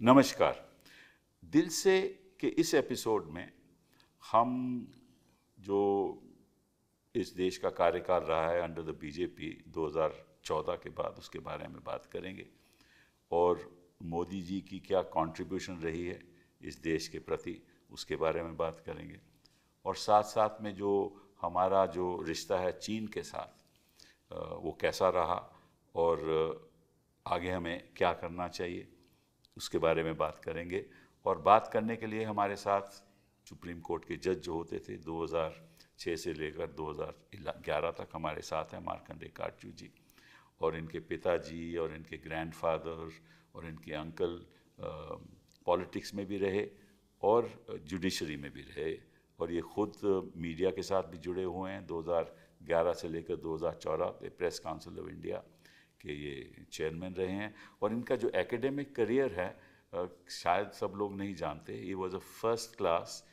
नमस्कार। दिल से के इस एपिसोड में हम जो इस देश का कार्यकाल रहा है अंडर द बीजेपी 2014 के बाद, उसके बारे में बात करेंगे और मोदी जी की क्या कंट्रीब्यूशन रही है इस देश के प्रति, उसके बारे में बात करेंगे। और साथ साथ में जो हमारा जो रिश्ता है चीन के साथ, वो कैसा रहा और आगे हमें क्या करना चाहिए, उसके बारे में बात करेंगे। और बात करने के लिए हमारे साथ सुप्रीम कोर्ट के जज जो होते थे 2006 से लेकर 2011 तक हमारे साथ हैं मार्कंडेय काटजू जी, और इनके पिताजी और इनके ग्रैंडफादर और इनके अंकल पॉलिटिक्स में भी रहे और जुडिशरी में भी रहे, और ये खुद मीडिया के साथ भी जुड़े हुए हैं। 2011 से लेकर 2014 तक प्रेस काउंसिल ऑफ इंडिया के ये चेयरमैन रहे हैं। और इनका जो एकेडमिक करियर है शायद सब लोग नहीं जानते। He was a first class,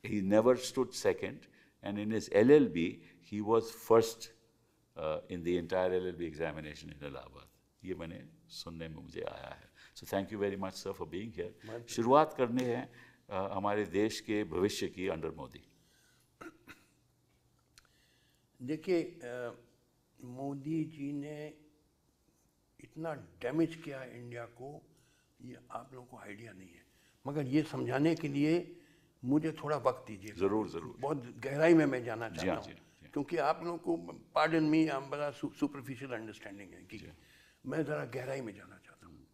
he never stood second, and in his LLB he was first in the entire LLB examination in Allahabad. ये मैंने सुनने में मुझे आया है। So thank you very much sir for being here. शुरुआत करने हैं हमारे देश के भविष्य की अंडर मोदी। देखिए, मोदी जी ने इतना डैमेज किया इंडिया को, ये आप लोगों को आइडिया नहीं है। मगर ये समझाने के लिए मुझे थोड़ा वक्त दीजिए। ज़रूर ज़रूर। बहुत गहराई में मैं जाना चाहता हूँ, क्योंकि आप लोगों को पार्डन मी बड़ा सुपरफिशियल अंडरस्टैंडिंग है कि मैं ज़रा गहराई में जाना चाहता हूँ।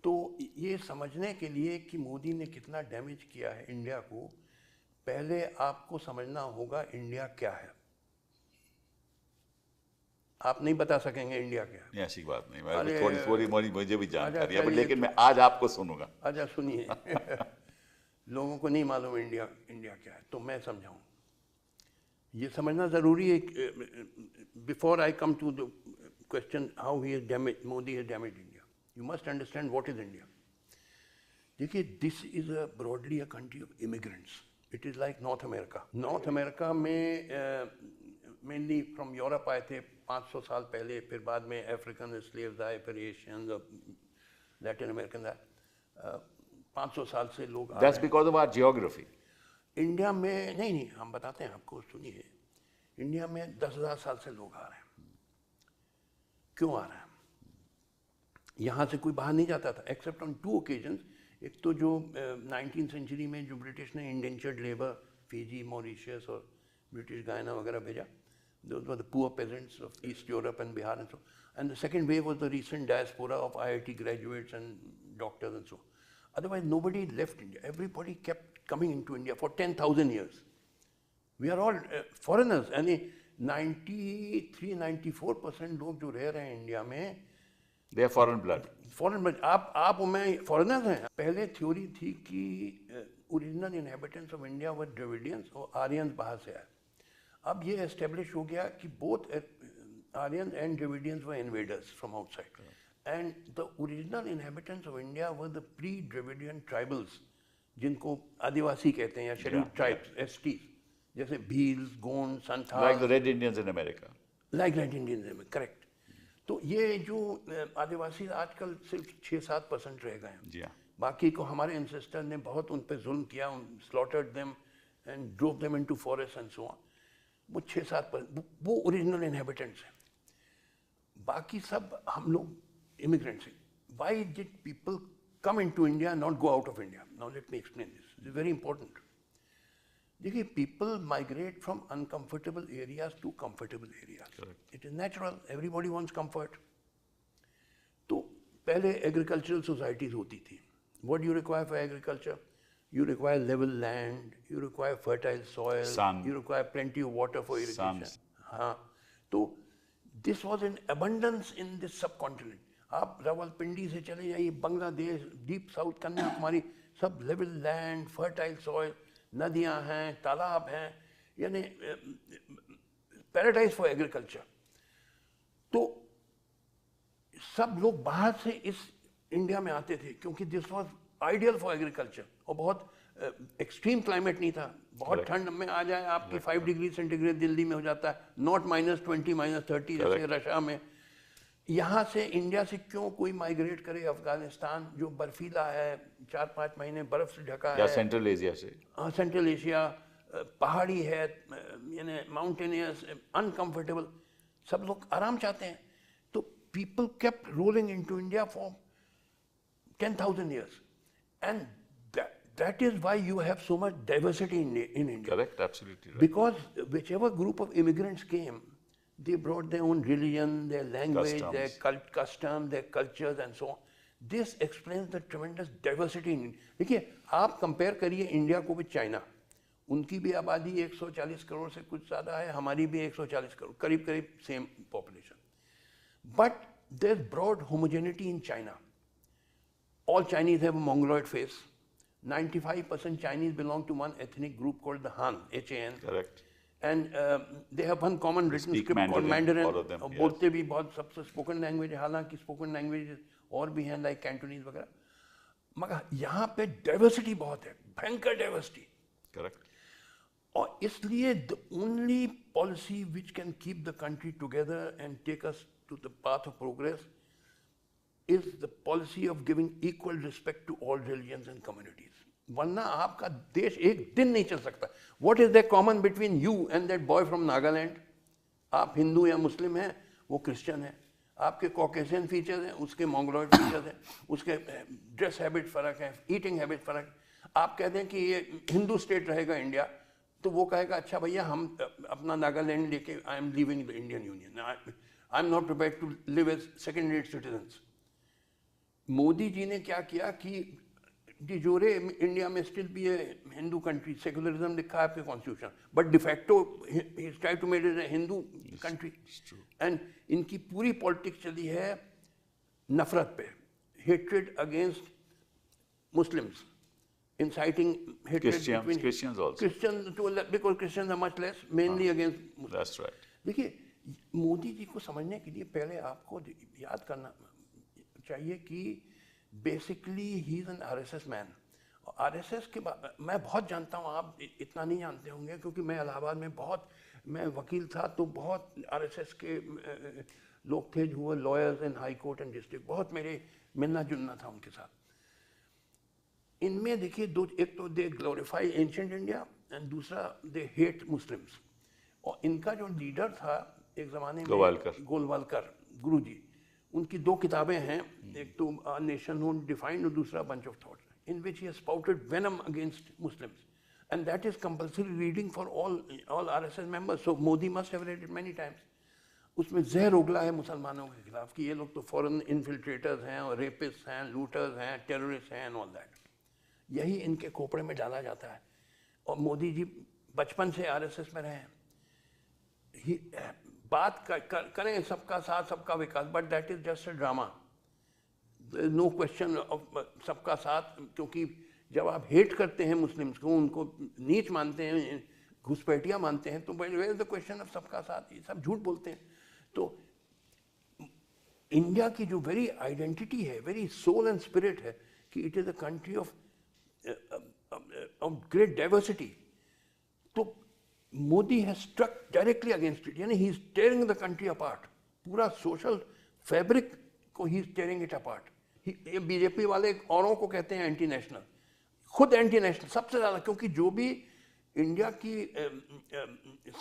तो ये समझने के लिए कि मोदी ने कितना डैमेज किया है इंडिया को, पहले आपको समझना होगा इंडिया क्या है। आप नहीं बता सकेंगे इंडिया क्या है। ऐसी बात नहीं, मैं थोड़ी मुझे भी जानकारी है, लेकिन मैं तो आज आपको सुनूंगा। अच्छा सुनिए। लोगों को नहीं मालूम इंडिया क्या है, तो मैं समझाऊं। ये समझना ज़रूरी है। Before I come to the question how he has damage, Modi has damage India, you must understand what is India. देखिए, this is broadly a country of immigrants. It is like North America. North America में mainly from Europe आए थे 500 साल पहले, फिर बाद में African slaves आए, फिर एशियंस और लैटिन अमेरिकन आए। 500 साल से लोग आ रहे हैं। That's because of our geography. India में नहीं, हम बताते हैं आपको, सुनिए। इंडिया में 10,000 साल से लोग आ रहे हैं। क्यों आ रहे हैं? यहाँ से कोई बाहर नहीं जाता था एक्सेप्ट ऑन 2 ओकेजन्स। एक तो जो 19th सेंचुरी में जो ब्रिटिश ने इंडेंचर्ड लेबर फिजी, मॉरिशस और ब्रिटिश गायना वगैरह भेजा, those were the poor peasants of East Europe and Bihar and so. And the second wave was the recent diaspora of IIT graduates and doctors and so. Otherwise, nobody left India. Everybody kept coming into India for 10,000 years. We are all foreigners. And 93-94% लोग जो रह रहे हैं India में, they are foreign blood. Foreign blood. आप और मैं foreigners हैं। पहले थ्योरी थी कि ओरिजिनल इनहेबिटेंट्स ऑफ इंडिया वर ड्रेविडियंस और आर्यंस बाहर से आए। अब ये एस्टेब्लिश हो गया कि both Aryan and Dravidians were invaders from outside, and the original inhabitants of India were the pre Dravidian tribals, जिनको आदिवासी कहते हैं या शेड्यूल्ड ट्राइब्स, STs, जैसे Bhils, Gond, Santhal, like the Red Indians in America. Like Red Indians in America, correct. तो ये जो आदिवासी आजकल सिर्फ 6-7% रह गए हैं। जी हाँ। बाकी को हमारे एंसेस्टर ने बहुत उन पर जुल्म किया, slaughtered them and drove them into forest and so on. वो 6-7% वो ओरिजिनल इनहेबिटेंट्स हैं। बाकी सब हम लोग इमिग्रेंट्स हैं। Why did people come into India, not go out of India? Now let me explain this, it is very important. देखिए, people migrate from uncomfortable areas to comfortable areas. It is natural, everybody wants comfort. तो पहले agricultural societies होती थी। What do you require for agriculture? You require level land, you require fertile soil, sun, you require plenty of water for irrigation. हाँ, तो this was in abundance in this subcontinent. आप रावलपिंडी से चले जाइए, Bangladesh, deep south Kanyakumari, sub level land, fertile soil, नदियाँ हैं, तालाब हैं, यानी पैराडाइज फॉर एग्रीकल्चर। तो सब लोग बाहर से इस इंडिया में आते थे क्योंकि this was ideal for agriculture, और बहुत एक्सट्रीम क्लाइमेट नहीं था। बहुत ठंड में आ जाए आपकी 5 डिग्री सेंटीग्रेड दिल्ली में हो जाता है, नॉट -20 -30 जैसे रशिया में। यहाँ से इंडिया से क्यों कोई माइग्रेट करे अफगानिस्तान जो बर्फीला है, 4-5 महीने बर्फ से ढका या है, सेंट्रल एशिया से, सेंट्रल एशिया पहाड़ी है, यानी माउंटेनियस, अनकंफर्टेबल, सब लोग आराम चाहते हैं. तो people kept rolling into India for 10,000 years, and that is why you have so much diversity in India. correct, absolutely right. Because whichever group of immigrants came, they brought their own religion, their language, their custom, their cultures and so on. This explains the tremendous diversity in India. देखिए, आप compare करिए India को with China. उनकी भी आबादी 140 करोड़ से कुछ ज़्यादा है, हमारी भी 140 करोड़, करीब करीब same population. But there's broad homogeneity in China. All Chinese have a mongoloid face. 95% Chinese belong to one ethnic group called the Han, H-A-N. Correct. And they have one common written script called Mandarin. all of them, yes. बोलते भी बहुत सबसे spoken language है, हालांकि spoken languages और भी हैं like Cantonese वगैरह. मगर यहाँ पे diversity बहुत है, भयंकर diversity. Correct. और इसलिए the only policy which can keep the country together and take us to the path of progress is the policy of giving equal respect to all religions and communities. वरना आपका देश एक दिन नहीं चल सकता. What is there common between you and that boy from Nagaland? आप हिंदू या मुस्लिम हैं, वो क्रिश्चियन है. आपके कॉकेशियन फीचर्स हैं, उसके मोंगोलॉइड फीचर्स हैं, उसके ड्रेस हैबिट फ़र्क है, ईटिंग हैबिट फ़र्क है. आप कहते हैं कि ये हिंदू स्टेट रहेगा इंडिया, तो वो कहेगा अच्छा भैया हम अपना नागालैंड लेके I am living the Indian union, I am not prepared to live as second rate citizens. Modi ji ने क्या किया कि डिजोरे इंडिया में स्टिल भी है हिंदू कंट्री, सेकुलरिज्म लिखा है आपके constitution, but de facto he try to made it a Hindu country. And इनकी पूरी पॉलिटिक्स चली है नफरत पे, hatred against Muslims, inciting hatred between Christians also. Christians because Christians are much less, mainly against Muslims. That's right. देखिए, मोदी जी को समझने के लिए पहले आपको याद करना चाहिए कि basically he is an RSS man. RSS के मैं बहुत जानता हूँ, आप इतना नहीं जानते होंगे क्योंकि मैं इलाहाबाद में मैं वकील था, तो बहुत आरएसएस के लोग थे जो lawyers in high court and district, बहुत मेरे मिलना जुलना था उनके साथ. इनमें देखिए दो, एक तो दे ग्लोरीफाई एंशिएंट इंडिया एंड दूसरा दे हेट मुस्लिम्स. और इनका जो लीडर था एक ज़माने में गोलवालकर गुरु जी, उनकी 2 किताबें हैं, एक तो नेशन हू डिफाइंड और दूसरा bunch of thoughts, in which he has spouted venom against Muslims, and that is compulsory reading for all RSS members. So Modi must have read it many times. उसमें जहर उगला है मुसलमानों के खिलाफ कि ये लोग तो फॉरेन इन्फिल्ट्रेटर्स हैं और रेपिस्ट हैं, लूटर्स हैं, टेररिस्ट हैं एंड ऑल दैट. यही इनके खोपड़े में डाला जाता है. और मोदी जी बचपन से आरएसएस में रहे हैं. बात करें सबका साथ सबका विकास, but that is just a drama. No question of सबका साथ, क्योंकि जब आप हेट करते हैं मुस्लिम्स को, उनको नीच मानते हैं, घुसपैठिया मानते हैं, तो where is the question of सबका साथ? ये सब झूठ बोलते हैं. तो इंडिया की जो वेरी आइडेंटिटी है, वेरी सोल एंड स्पिरिट है कि it is a country of great diversity. तो Modi has struck directly against it, यानी he is tearing the country apart. पूरा social fabric को he is tearing it apart. ये BJP वाले औरों को कहते हैं एंटी नेशनल, खुद एंटी नेशनल सबसे ज़्यादा, क्योंकि जो भी इंडिया की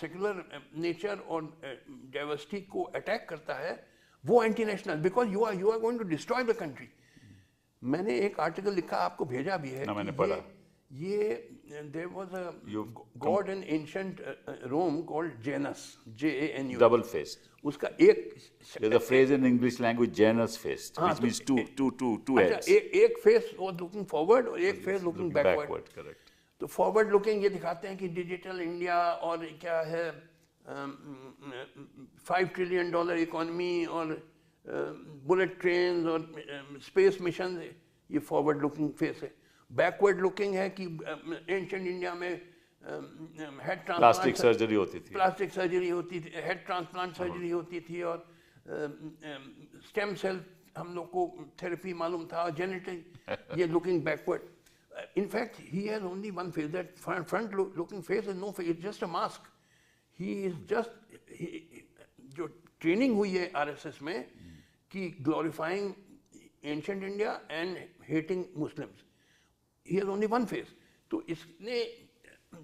सेकुलर नेचर और डाइवर्सिटी को अटैक करता है वो anti national, because you are going to destroy the country. मैंने एक आर्टिकल लिखा, आपको भेजा भी है. मैंने पढ़ा. ये there was a god in ancient Rome called Janus, J-A-N-U. Double faced. उसका एक there's a phrase in English language, Janus faced, which means two heads. एक face was looking forward और एक face looking backward. Correct. तो forward looking ये दिखाते हैं कि डिजिटल इंडिया और क्या है, $5 trillion इकोनॉमी और बुलेट ट्रेन और स्पेस मिशन, ये फॉरवर्ड लुकिंग फेस है. बैकवर्ड लुकिंग है कि एंशिएंट इंडिया में हेड ट्रांसप्लांट, प्लास्टिक सर्जरी होती थी, हेड ट्रांसप्लांट सर्जरी होती थी, और स्टेम सेल हम लोग को थेरेपी मालूम था, जेनेटिक. ये looking backward. In fact, he has only one face. That front-looking face is no face. It's just a mask. He is just जो ट्रेनिंग हुई है आरएसएस में, कि glorifying ancient India and hating Muslims. He has only one face. तो इसने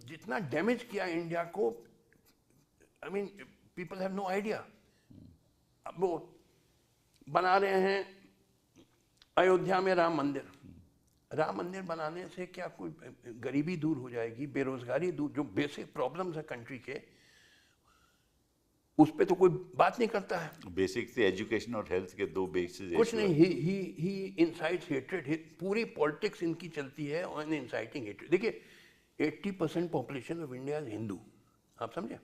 जितना damage किया India को, I mean, people have no idea. अब वो बना रहे हैं अयोध्या में राम मंदिर. राम मंदिर बनाने से क्या कोई गरीबी दूर हो जाएगी, बेरोजगारी दूर, जो बेसिक प्रॉब्लम्स है कंट्री के, उस पे तो कोई बात नहीं करता है. बेसिक से एजुकेशन और हेल्थ के दो बेसिस कुछ नहीं. He incites hatred. पूरी पॉलिटिक्स इनकी चलती है ऑन इंसाइटिंग हेट्रेड. देखिए 80% population of India is Hindu, आप समझे.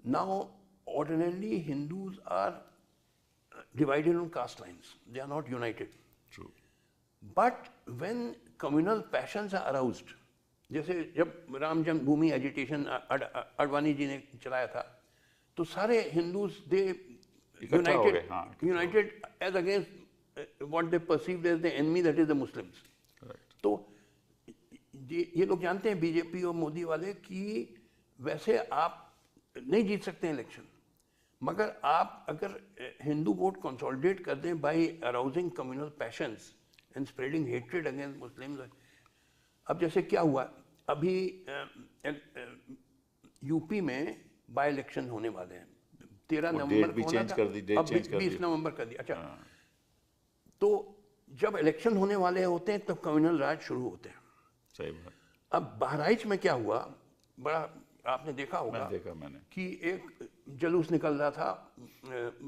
Now ordinarily Hindus are divided on caste lines, they are not united. True. But when communal passions are aroused, जैसे जब राम जन्मभूमि एजिटेशन अडवाणी जी ने चलाया था, तो सारे Hindus they united as against what they perceived as the enemy, that is the Muslims. तो ये लोग जानते हैं बीजेपी और मोदी वाले कि वैसे आप नहीं जीत सकते इलेक्शन, मगर आप अगर हिंदू वोट कंसोलिडेट कर दें by arousing communal passions and spreading hatred against Muslims. अब जैसे क्या हुआ, अभी यूपी में बाय इलेक्शन होने वाले हैं. 13 नवंबर को होना था, अब 20 नवंबर कर दिया. अच्छा, तो जब इलेक्शन होने वाले होते हैं तब कम्युनल राज शुरू होते हैं. सही बात. अब बहराइच में क्या हुआ, बड़ा आपने देखा होगा मैंने कि एक जुलूस निकल रहा था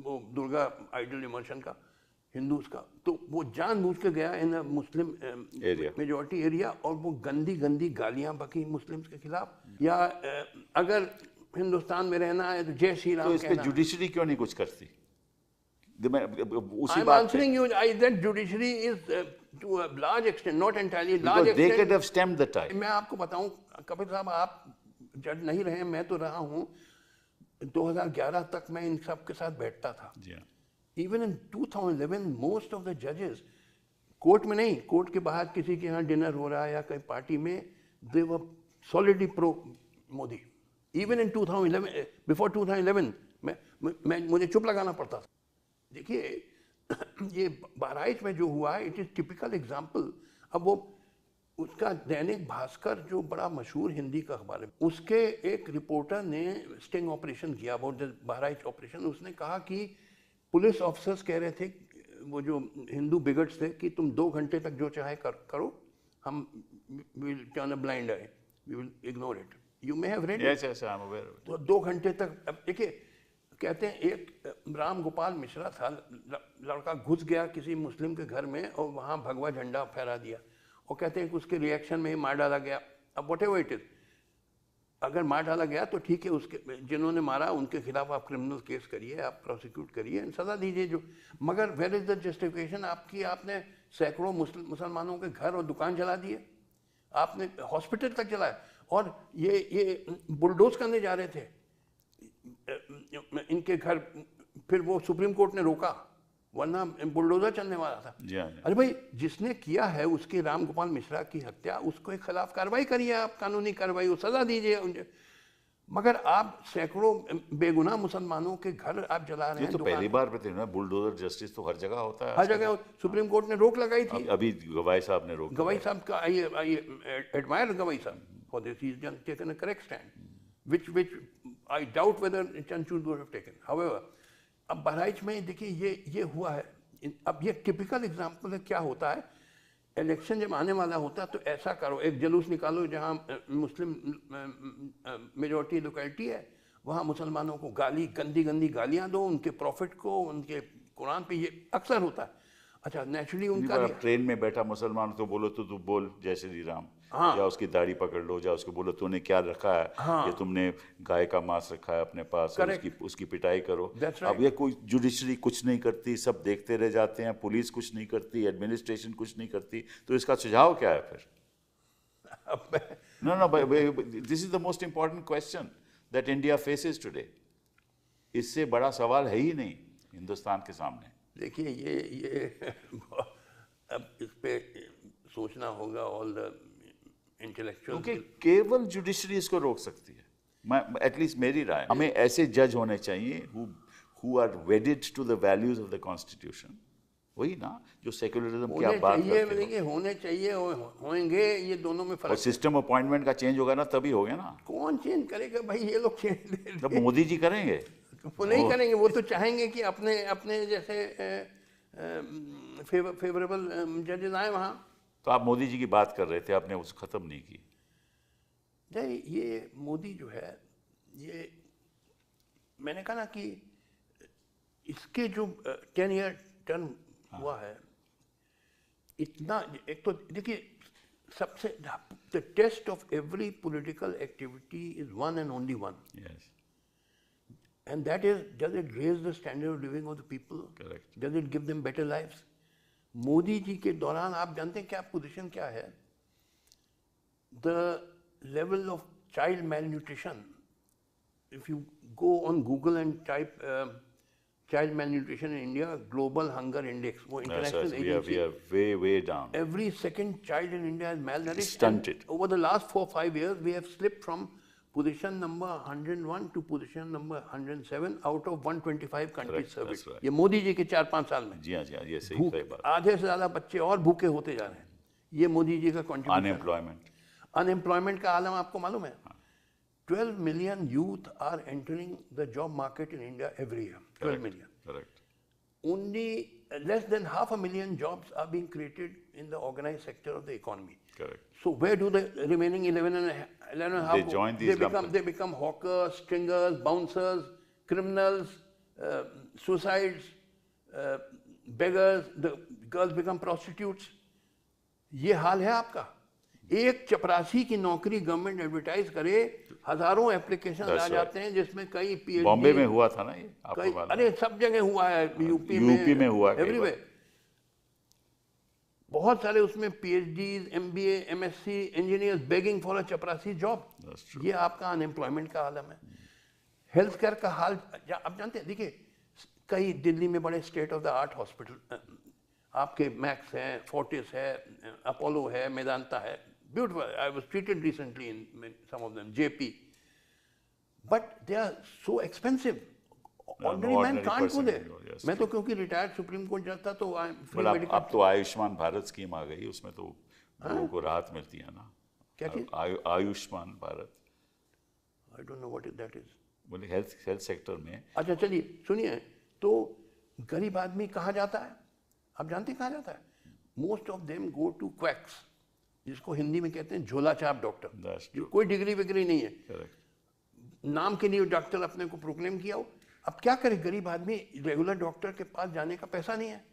वो दुर्गा आइडल इमर्शन का, हिंदूज का, तो वो जानबूझ के गया इन मुस्लिम मेजॉरिटी एरिया, और वो गंदी गंदी गालियां बकी मुस्लिम्स के खिलाफ. या अगर हिंदुस्तान में रहना है तो जय श्री राम. तो इस पे जुडिशरी क्यों नहीं कुछ करती? I'm answering you. That judiciary is to a large extent, not entirely, large extent. They could have stemmed the tide. मैं आपको बताऊं कपिल साहब, आप जज नहीं रहे, मैं तो रहा हूं. 2011 तक मैं इन सब के साथ बैठता था. Even in 2011, most of the judges, court में नहीं, कोर्ट के बाहर किसी के यहाँ डिनर हो रहा है या कहीं पार्टी में, they were solidly pro Modi. Even in 2011, before 2011, मुझे चुप लगाना पड़ता था. देखिए ये बहराइच में जो हुआ, इट इज टिपिकल एग्जाम्पल. अब वो उसका दैनिक भास्कर जो बड़ा मशहूर हिंदी का अखबार है, उसके एक रिपोर्टर ने स्टिंग ऑपरेशन किया अबाउट द बहराइच ऑपरेशन. उसने कहा कि पुलिस ऑफिसर्स कह रहे थे, वो जो हिंदू बिगट्स थे, कि तुम 2 घंटे तक जो चाहे करो, हम will turn a blind eye, we will ignore it. You may have read it. Yes, I am aware. तो 2 घंटे तक. अब देखिए, कहते हैं एक राम गोपाल मिश्रा था, लड़का घुस गया किसी मुस्लिम के घर में और वहाँ भगवा झंडा फहरा दिया, और कहते हैं कि उसके रिएक्शन में मार डाला गया. अब वट एवर इट इज, अगर मार डाला गया तो ठीक है, उसके जिन्होंने मारा उनके खिलाफ आप क्रिमिनल केस करिए, आप प्रोसिक्यूट करिए, सजा दीजिए जो. मगर वेयर इज द जस्टिफिकेशन आपकी? आपने सैकड़ों मुसलमानों के घर और दुकान जला दिए, आपने हॉस्पिटल तक जलाया, और ये बुलडोज करने जा रहे थे इनके घर. फिर वो सुप्रीम कोर्ट ने रोका, वरना बुलडोजर चलने वाला था. अरे भाई, जिसने किया है उसके राम गोपाल मिश्रा की हत्या, उसके खिलाफ कार्रवाई करिए, आप कानूनी कार्रवाई, वो सजा दीजिए. मगर आप सैकड़ों बेगुनाह मुसलमानों के घर आप जला रहे हैं. तो पहली बार पता है, बुलडोजर जस्टिस तो हर जगह होता है, हर जगह. सुप्रीम कोर्ट ने रोक लगाई थी. अभी गवाई साहब ने रोक. गवाई साहब का आई एडमायर गवाई साहब for this. He has taken a correct stand, which I doubt whether Chanchud would have taken. However, अब बहराइच में देखिए ये हुआ है. अब ये टिपिकल एग्जांपल है. क्या होता है, इलेक्शन जब आने वाला होता है तो ऐसा करो, एक जुलूस निकालो जहाँ मुस्लिम मेजॉरिटी लोकेलिटी है, वहाँ मुसलमानों को गंदी गंदी गालियाँ दो, उनके प्रॉफिट को, उनके कुरान पे. ये अक्सर होता है. अच्छा, नेचुरली उनका ट्रेन में बैठा मुसलमान तो बोलो तो तू बोल जय श्री राम. हाँ. या उसकी दाढ़ी पकड़ लो, या उसको बोलो तूने क्या रखा है. हाँ. ये तुमने गाय का मांस रखा है अपने पास, उसकी पिटाई करो. right. अब ये कोई जुडिशरी कुछ नहीं करती, सब देखते रह जाते हैं, पुलिस कुछ नहीं करती, एडमिनिस्ट्रेशन कुछ नहीं करती. तो इसका सुझाव क्या है फिर? No, this is the most important question that India faces today. इससे बड़ा सवाल है ही नहीं हिंदुस्तान के सामने. देखिए ये अब इस पे सोचना होगा ऑल द इंटेलेक्चुअल. क्योंकि केवल जुडिशरी इसको रोक सकती है. एटलीस्ट मेरी राय, हमें ऐसे जज होने चाहिए who are wedded to the values of the constitution, वही ना जो सेक्युलरिज्म की आप होने बात चाहिए, करते हो। देखिए होने चाहिए, होंगे, ये दोनों में और फर्क है। सिस्टम अपॉइंटमेंट का चेंज होगा ना तभी हो गया ना, कौन चेंज करेगा भाई, ये लोग चेंज तब मोदी जी करेंगे। वो नहीं करेंगे, वो तो चाहेंगे कि अपने अपने जैसे फेवरेबल जजेस आए वहाँ। तो आप मोदी जी की बात कर रहे थे, आपने उस खत्म नहीं की। नहीं, ये मोदी जो है, ये मैंने कहा ना कि इसके जो 10 ईयर टर्म हुआ है, इतना, एक तो देखिए सबसे, the test of every political activity is one and only one, Yes, and that is, does it raise the standard of living of the people? correct. Does it give them better lives? Modi ji के दौरान आप जानते हैं क्या position क्या है? The level of child malnutrition, if you go on Google and type child malnutrition in India, global hunger index, वो Yes, international yes, agency, we are way down. every second child in India is malnourished. Stunted. And over the last 4-5 years, we have slipped from position number 101 to position number 107 out of 125 countries Correct, surveyed. that's right. ये मोदी जी के 4-5 साल में जी हाँ, ये सही भूख, सही बात। आधे से ज़्यादा बच्चे और भूखे होते जा रहे हैं, ये मोदी जी का कंट्रीब्यूशन। अनएम्प्लॉयमेंट, अनएम्प्लॉयमेंट का आलम आपको मालूम है? 12 million youth are entering the job market in India every year. 12 million. Correct. Only less than 500,000 jobs are being created in the organized sector of the economy. Correct. So where do the remaining 11 and a half They join these they become hawkers, stringers, bouncers, criminals, suicides, beggars, the girls become prostitutes. ये हाल है आपका। एक चपरासी की नौकरी government advertise करे, हजारों application आ जाते हैं जिसमें कई PhD, बॉम्बे में हुआ था ना ये, आपको कई, मालूम अरे सब जगह हुआ है, यूपी में हुआ कई बार। एवरीवेयर। बहुत सारे उसमें PhD, MBA, MSc engineers begging for a चपरासी जॉब। That's true. ये आपका अनएम्प्लॉयमेंट का आलम है। हेल्थ केयर का हाल आप जानते हैं, देखिए कई दिल्ली में बड़े state of the art hospital आपके मैक्स है, फोर्टिस है, अपोलो है, मेदांता है, beautiful. I was treated recently in some of them, JP, but they are so expensive, ordinary man can't go there. yes, मैं तो क्योंकि रिटायर्ड सुप्रीम कोर्ट जज था तो आई फ्री मतलब मेडिकल। अब तो आयुष्मान भारत स्कीम आ गई, उसमें तो लोगों को राहत मिलती है ना। क्या चीज? Ayushman Bharat, I don't know what is that is. बोले हेल्थ सेक्टर में। अच्छा चलिए सुनिए, तो गरीब आदमी कहाँ जाता है? आप जानते हैं कहाँ जाता है? Most of them go to quacks, जिसको हिंदी में कहते हैं झोला छाप डॉक्टर। That's true. कोई डिग्री विग्री नहीं है, करेक्ट। नाम के लिए डॉक्टर अपने को प्रोक्लेम किया हो। अब क्या करे गरीब आदमी, रेगुलर डॉक्टर के पास जाने का पैसा नहीं है।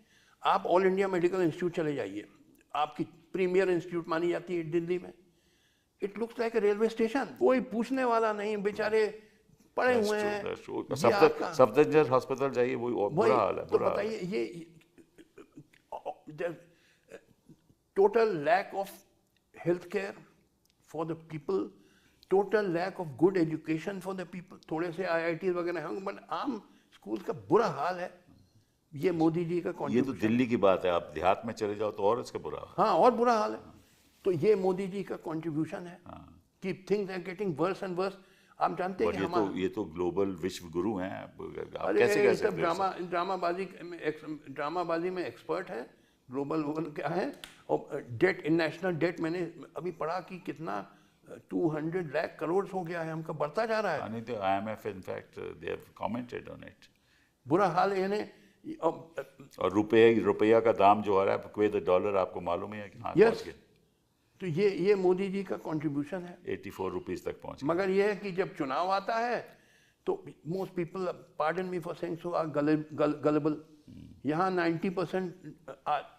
आप ऑल इंडिया मेडिकल इंस्टीट्यूट चले जाइए, आपकी प्रीमियर इंस्टीट्यूट मानी जाती है दिल्ली में। It looks like a railway station, कोई पूछने वाला नहीं, बेचारे पड़े हुए हैं। सफदरजंग हॉस्पिटल जाइए, वो बुरा हाल है। तो बताइए, ये total lack of health care for the people, total lack of good education for the people. थोड़े से IIT वगैरह होंगे, बट आम स्कूल का बुरा हाल है। ये मोदी जी का ये तो कॉन्ट्रीब्यूशन। दिल्ली की बात है, आप देहात में चले जाओ तो और इसका बुरा हाल। हाँ, और बुरा हाल है। तो ये मोदी जी का कॉन्ट्रीब्यूशन है कि things are getting worse and worse. आप जानते हैं कि ये तो ग्लोबल विश्व गुरु हैं, आप अरे कैसे कह सब सकते हैं? ड्रामाबाजी में एक्सपर्ट है, ग्लोबल क्या है। और डेट, इंटरनेशनल डेट, मैंने अभी पढ़ा कि कितना 200 लाख करोड़ हो गया है, हमका बढ़ता जा रहा है। नहीं तो IMF in fact they have commented on it. बुरा हाल है यानी। और रुपया का दाम जो हो रहा है विद डॉलर, आपको मालूम है कि हाँ पहुंच गए। तो ये मोदी जी का कंट्रीब्यूशन है। 84 रुपीस तक पहुंच गए। मगर ये है कि जब चुनाव आता है तो most people, pardon me for saying so, are gullible. यहाँ 90%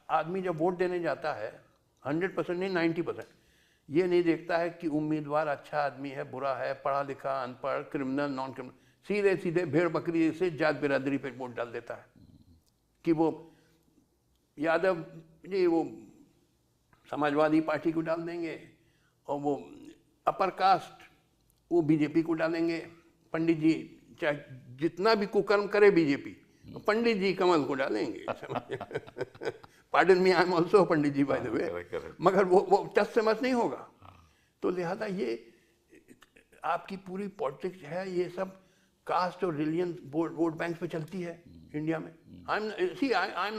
आदमी जब वोट देने जाता है, 100% नहीं 90%, ये नहीं देखता है कि उम्मीदवार अच्छा आदमी है, बुरा है, पढ़ा लिखा, अनपढ़, क्रिमिनल, नॉन क्रिमिनल। सीधे सीधे भेड़ बकरी से जात बिरादरी पे वोट डाल देता है कि वो यादव जी वो समाजवादी पार्टी को डाल देंगे, और वो अपर कास्ट वो बीजेपी को डालेंगे। पंडित जी चाहे जितना भी कुकर्म करे बीजेपी, पंडित जी कमल को डालेंगे। Pardon me, I am also pandit ji by the way, मगर वो टस से मस नहीं होगा। तो लिहाजा ये आपकी पूरी पॉलिटिक्स है, ये सब कास्ट और रिलीजन वोट बैंक पे चलती है इंडिया में। I am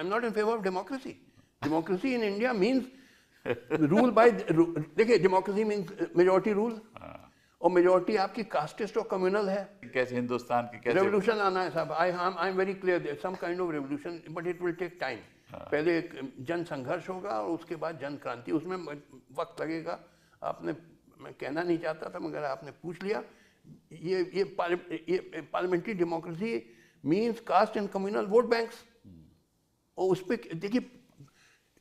not in favour of democracy. Democracy in India means rule by, देखिए डेमोक्रेसी मीन्स मेजोरिटी रूल, और मेजोरिटी आपकी कास्टिस्ट और कम्युनल है। कैसे हिंदुस्तान की कैसे रेवोल्यूशन आना है साहब, I am very clear, some kind of revolution, but it will take time. पहले एक जन संघर्ष होगा और उसके बाद जन क्रांति, उसमें वक्त लगेगा। आपने, मैं कहना नहीं चाहता था मगर आपने पूछ लिया। ये parliamentary democracy means caste and communal vote banks, और उस पर देखिए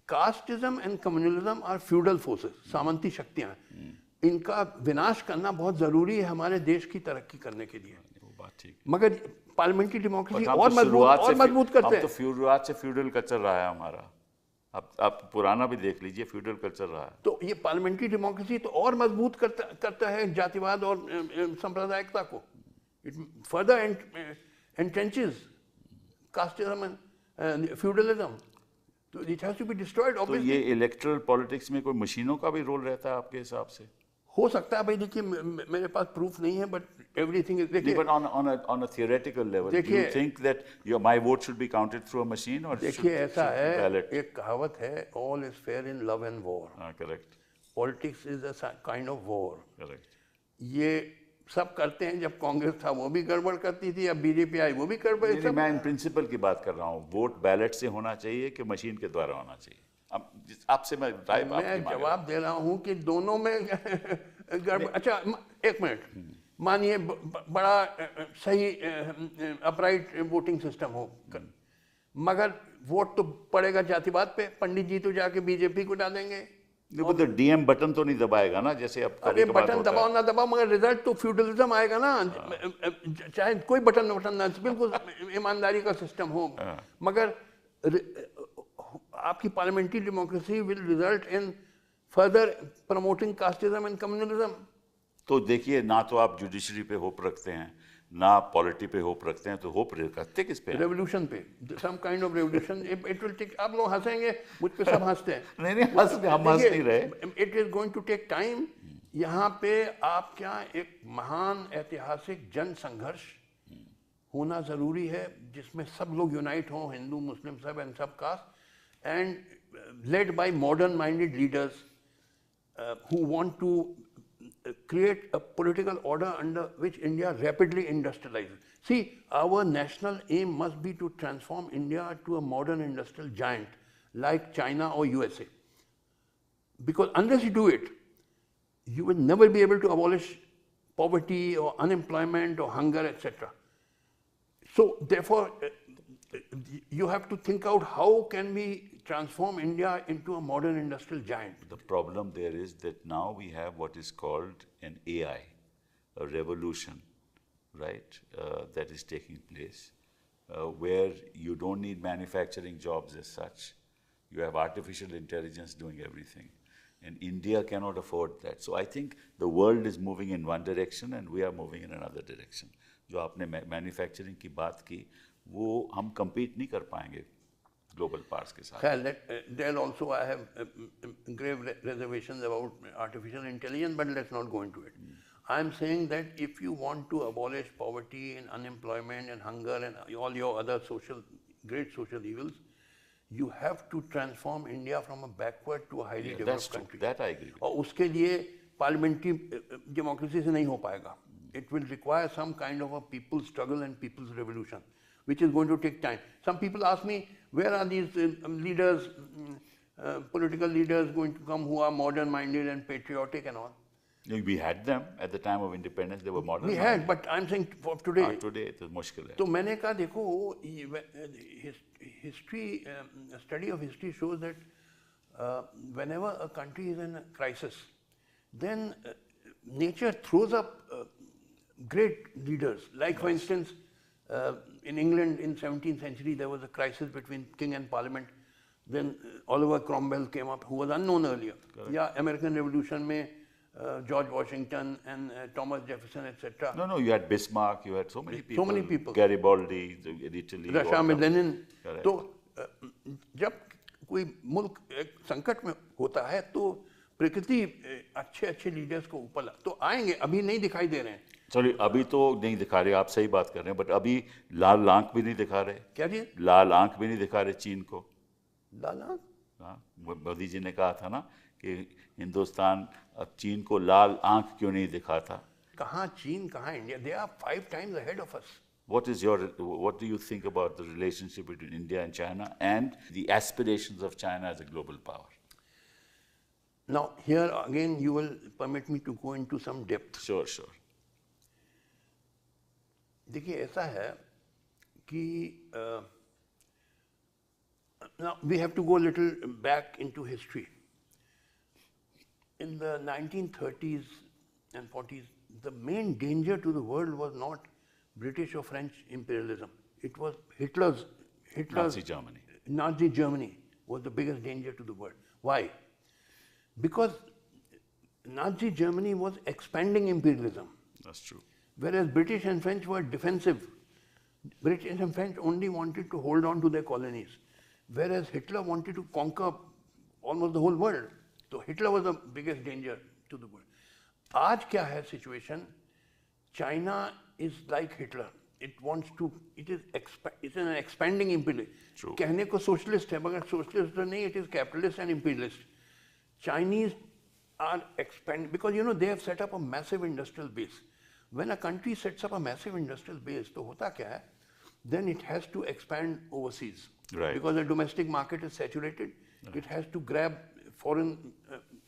casteism and communalism are feudal forces, सामंती शक्तियां हैं। इनका विनाश करना बहुत जरूरी है हमारे देश की तरक्की करने के लिए। वो बात ठीक। मगर पार्लियामेंट्री डेमोक्रेसी और मजबूत करते हैं। तो शुरुआत से फ्यूडल कल्चर रहा है हमारा, अब आप पुराना भी देख लीजिए, फ्यूडल कल्चर रहा है। तो ये पार्लियामेंट्री डेमोक्रेसी तो और मजबूत करता है जातिवाद और सांप्रदायिकता को। It further entrenches casteism and feudalism, तो it has to be destroyed तो ऑब्वियसली। ये इलेक्टोरल पॉलिटिक्स में कोई मशीनों का भी रोल रहता है आपके हिसाब से? हो सकता है भाई, देखिए मेरे पास प्रूफ नहीं है, बट एवरीथिंग इज, देखिए but on a theoretical level, do you think that my vote should be counted through a machine or देखिए ऐसा है, ballot? एक कहावत है, all is fair in love and war. Correct, politics is a kind of war. correct. ये सब करते हैं, जब कांग्रेस था वो भी गड़बड़ करती थी, अब बीजेपी आई वो भी गड़बड़। नहीं, मैं इन प्रिंसिपल की बात कर रहा हूँ, वोट बैलेट से होना चाहिए कि मशीन के द्वारा होना चाहिए? अब आपसे मैं राय मैं जवाब दे रहा हूँ कि दोनों में गड़बड़। अच्छा एक मिनट, मानिए बड़ा सही अपराइट वोटिंग सिस्टम हो, मगर वोट तो पड़ेगा जातिवाद पे, पंडित जी तो जाके बीजेपी को डालेंगे। वो तो डीएम बटन तो नहीं दबाएगा ना, जैसे अब अरे बटन दबाओ ना दबाओ, मगर रिजल्ट तो फ्यूडलिज्म आएगा ना। चाहे कोई बटन ना, बिल्कुल ईमानदारी का सिस्टम हो, मगर आपकी parliamentary democracy will result in further promoting casteism and communalism. तो देखिए, ना तो आप जुडिशरी पे होप रखते हैं, ना पॉलिटी पे होप रखते हैं, तो होप रखते किस पे? रेवोल्यूशन पे, some kind of revolution. It will take, आप लोग हंसेंगे, मुझ पे सब हंसते हैं। नहीं हम हंस नहीं रहे। It is going to take time. यहाँ पे आप क्या, एक महान ऐतिहासिक जन संघर्ष होना जरूरी है, जिसमें सब लोग यूनाइट हों, हिंदू मुस्लिम सब एंड सब cast, and led by modern minded leaders who want to create a political order under which India rapidly industrializes. See, our national aim must be to transform India to a modern industrial giant like China or USA. Because unless you do it, you will never be able to abolish poverty or unemployment or hunger, etc. So therefore, you have to think out how can we transform India into a modern industrial giant. The problem there is that now we have what is called an AI, a revolution, right, that is taking place, where you don't need manufacturing jobs as such. You have artificial intelligence doing everything. And India cannot afford that. So I think the world is moving in one direction and we are moving in another direction. जो आपने manufacturing की बात की, वो हम compete नहीं कर पाएंगे global parts के साथ. There also I have grave reservations about artificial intelligence, but let's not go into it. I am saying that if you want to abolish poverty and unemployment and hunger and all your other great social evils, you have to transform India from a backward to a highly developed country. That I agree. और उसके लिए parliamentary democracy से नहीं हो पाएगा. It will require some kind of a people's struggle and people's revolution, which is going to take time. Some people ask me, where are these leaders, political leaders going to come who are modern-minded and patriotic and all? We had them at the time of independence. They were modern. We had, but I'm saying for today. Today it is मुश्किल है. तो मैंने कहा देखो, history, study of history shows that whenever a country is in a crisis, then nature throws up great leaders. Like for instance, in England in 17th century there was a crisis between king and parliament. Then Oliver Cromwell came up, who was unknown earlier. Yeah, American Revolution में George Washington and Thomas Jefferson, etc. No, you had Bismarck, you had so many people. So many people. Garibaldi in Italy. Russia में Lenin. Correct. तो जब कोई मुल्क एक संकट में होता है तो प्रकृति अच्छे लीडर्स को ऊपर तो आएंगे, अभी नहीं दिखाई दे रहे हैं. चलिए अभी तो नहीं दिखा रहे, आप सही बात कर रहे हैं, बट अभी लाल आंख भी नहीं दिखा रहे, क्या जी? लाल आंख भी नहीं दिखा रहे चीन को। लाला? हाँ, मोदी जी ने कहा था ना कि हिंदुस्तान अब चीन को लाल आंख क्यों नहीं दिखाता। कहाँ चीन, कहाँ India? They are 5 times ahead of us. What do you think about the relationship between India and China and the aspirations of China as a global power? Now, here again, you will permit me to go into some depth. Sure, sure. देखिए ऐसा है कि now we have to go a little back into history. In the 1930s and 40s, the main danger to the world was not British or French imperialism. It was Hitler's Nazi Germany. Nazi Germany was the biggest danger to the world. Why? Because Nazi Germany was expanding imperialism. That's true. Whereas British and French were defensive. British and French only wanted to hold on to their colonies. Whereas Hitler wanted to conquer almost the whole world. So Hitler was the biggest danger to the world. आज क्या है situation? China is like Hitler. It wants to, it is an expanding imperialist. True. कहने को socialist है, मगर socialist तो नहीं, it is capitalist and imperialist. Chinese are expanding because you know they have set up a massive industrial base. When a country sets up a massive industrial base, तो होता क्या है? Then it has to expand overseas. Right. Because the domestic market is saturated, right. It has to grab foreign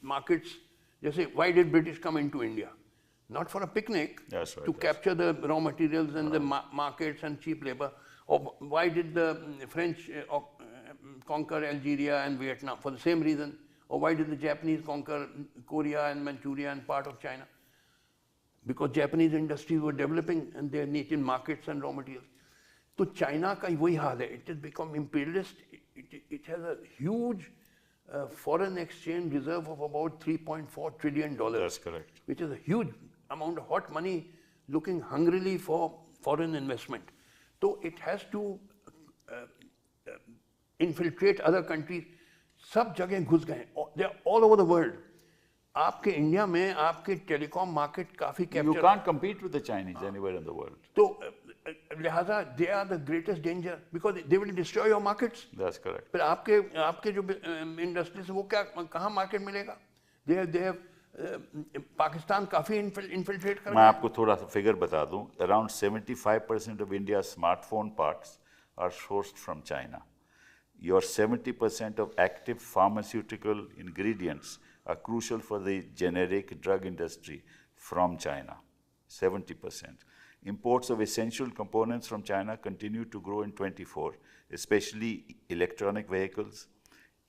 markets. Just why did British come into India? Not for a picnic, That's right, to capture the raw materials and the markets and cheap labor. Or why did the French conquer Algeria and Vietnam? For the same reason. Or why did the Japanese conquer Korea and Manchuria and part of China? Because Japanese industries were developing and they needed markets and raw materials. So China का वही हाल है. It has become imperialist. It has a huge foreign exchange reserve of about $3.4 trillion. That's correct. Which is a huge amount of hot money looking hungrily for foreign investment. So it has to infiltrate other countries. सब जगह घुस गए. They are all over the world. आपके India में आपके telecom market काफी capture. You can't compete with the Chinese anywhere in the world. तो लिहाजा they are the greatest danger because they will destroy your markets. That's correct. फिर आपके जो industries वो क्या कहाँ मार्केट मिलेगा? They have पाकिस्तान काफी इन्फिल्ट्रेट कर. मैं आपको थोड़ा सा फिगर बता दूं. Around 75% of India's smartphone parts are sourced from China. Your 70% of active pharmaceutical ingredients are crucial for the generic drug industry from China. 70%. Imports of essential components from China continue to grow in 24, especially electronic vehicles.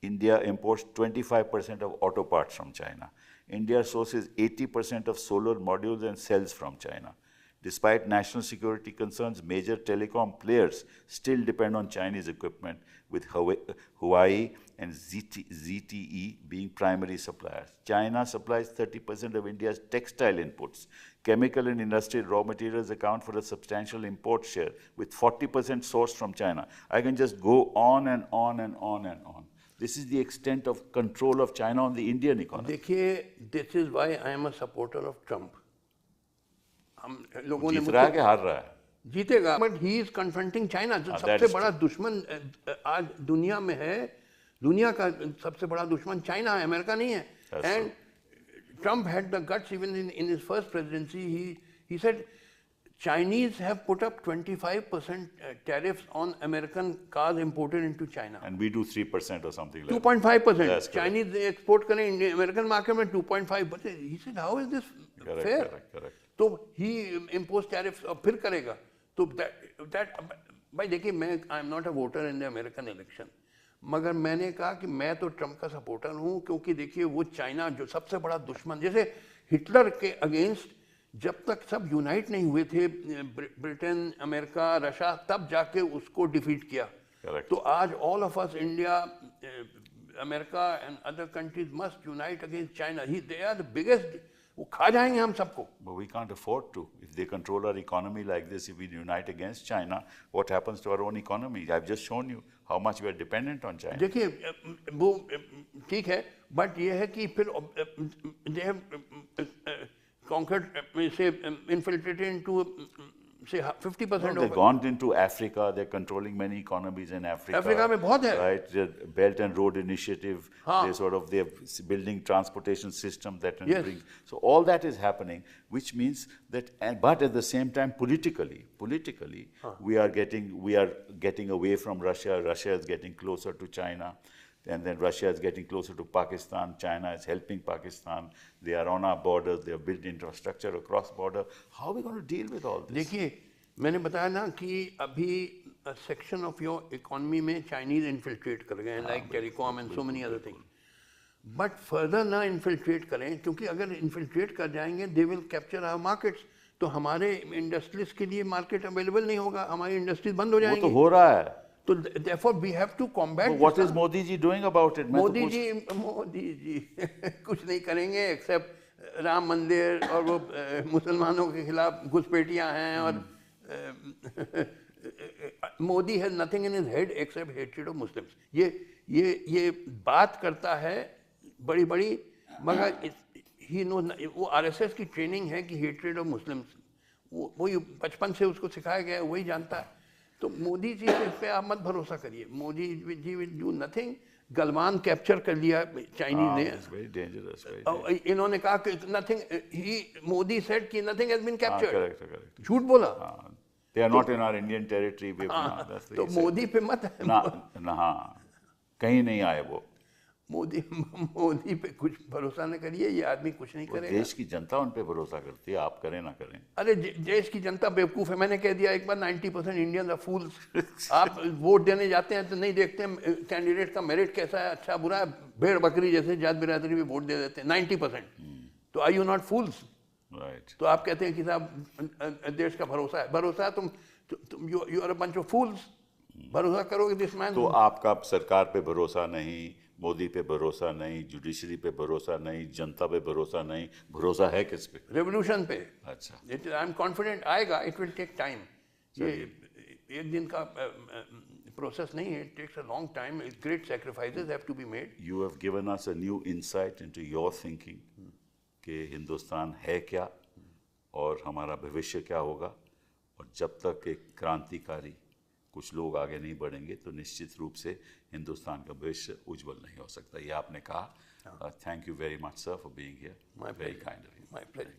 India imports 25% of auto parts from China. India sources 80% of solar modules and cells from China. Despite national security concerns, major telecom players still depend on Chinese equipment, with Huawei and ZTE being primary suppliers. China supplies 30% of India's textile inputs. Chemical and industrial raw materials account for a substantial import share, with 40% sourced from China. I can just go on and on and on and on. This is the extent of control of China on the Indian economy. देखिए, this is why I am a supporter of Trump. हम लोगों ने जीत रहा है कि हार रहा है? जीतेगा, but he is confronting China. जो सबसे बड़ा दुश्मन आज दुनिया में है, दुनिया का सबसे बड़ा दुश्मन चाइना है, अमेरिका नहीं है. And Trump had the guts even in his first presidency. He said Chinese have put up 25% tariffs on American cars imported into China. And we do 3% or something like 2.5%. Chinese export करें American market में 2.5%. But he said, how is this fair? Correct. तो he imposed tariffs और फिर करेगा. तो that भाई देखिए, मैं I am not a voter in the American election. मगर मैंने कहा कि मैं तो ट्रम्प का सपोर्टर हूँ, क्योंकि देखिए वो चाइना जो सबसे बड़ा दुश्मन, जैसे हिटलर के अगेंस्ट जब तक सब यूनाइट नहीं हुए थे, ब्रिटेन, अमेरिका, रशिया, तब जाके उसको डिफीट किया. Correct. तो आज all of us, India, America and other countries must unite against China. They are the biggest. वो खा जाएंगे हम सबको. But we can't afford to. If they control our economy like this, if we unite against China, what happens to our own economy? I've just shown you how much we are dependent on China. देखिए वो ठीक है, but ये है कि फिर they have conquered, say, infiltrated into, say, 50% No, they've of gone into Africa. They're controlling many economies in Africa. Africa में बहुत है। Right, the Belt and Road Initiative. हाँ। They're building transportation system that will Yes. bring. So all that is happening, which means that. But at the same time, politically, we are getting away from Russia. Russia is getting closer to China. And then Russia is getting closer to Pakistan. China is helping Pakistan. They are on our borders. They have built infrastructure across border. How are we going to deal with all this? देखिए, मैंने बताया ना कि अभी section of your economy में Chinese infiltrate कर गए हैं, like telecom and so many other thing, but further ना इन्फिल्ट्रेट करें, क्योंकि अगर इन्फिल्ट्रेट कर जाएंगे they will capture our markets, तो हमारे इंडस्ट्रीज के लिए मार्केट अवेलेबल नहीं होगा, हमारी इंडस्ट्रीज बंद हो जाएंगी। वो तो हो रहा है। तो therefore we have to combat. What is Modi ji doing about it? Modi ji कुछ नहीं करेंगे एक्सेप्ट राम मंदिर और वो मुसलमानों के खिलाफ घुसपैठियां हैं, और Modi has nothing in his head except hatred of Muslims. ये बात करता है बड़ी बड़ी, मगर ही नो, वो आरएसएस की ट्रेनिंग है कि हेट्रेड ऑफ मुस्लिम्स, वो बचपन से उसको सिखाया गया है, वही जानता है। तो मोदी जी पे आप मत भरोसा करिए, Modi ji will do nothing. Galwan capture कर लिया चाइनीज ने, इन्होंने कहा कि नथिंग, मोदी सेड कि नथिंग हैज बीन कैप्चर्ड, झूठ बोला। They are not in our Indian territory. तो मोदी पे मत कहीं नहीं आए वो। मोदी पे कुछ भरोसा न करिए, ये आदमी कुछ नहीं करेगा। देश की जनता उन पे भरोसा करती है, आप करें ना करें। अरे देश की जनता बेवकूफ़ है, मैंने कह दिया एक बार, 90% इंडियंस आर फूल्स। आप वोट देने जाते हैं तो नहीं देखते हैं कैंडिडेट का मेरिट कैसा है, अच्छा बुरा है, भेड़ बकरी जैसे जात बिरादरी में वोट दे देते हैं 90%। तो are you not fools? Right. तो आप कहते हैं कि साहब देश का भरोसा है, तुम you are a bunch of fools. भरोसा करोगे दिस मैन? तो आपका सरकार पे भरोसा नहीं, मोदी पे भरोसा नहीं, जुडिशरी पे भरोसा नहीं, जनता पे भरोसा नहीं, भरोसा है किस पे? रेवोल्यूशन पे। अच्छा, आई एम कॉन्फिडेंट आएगा, इट विल टेक टाइम। ये एक दिन का प्रोसेस नहीं है, it takes a long time, great sacrifices have to be made. You have given us a new insight into your thinking कि हिंदुस्तान है क्या और हमारा भविष्य क्या होगा, और जब तक एक क्रांतिकारी कुछ लोग आगे नहीं बढ़ेंगे तो निश्चित रूप से हिंदुस्तान का भविष्य उज्जवल नहीं हो सकता, ये आपने कहा। Thank you very much sir for being here, very kind of you. My pleasure.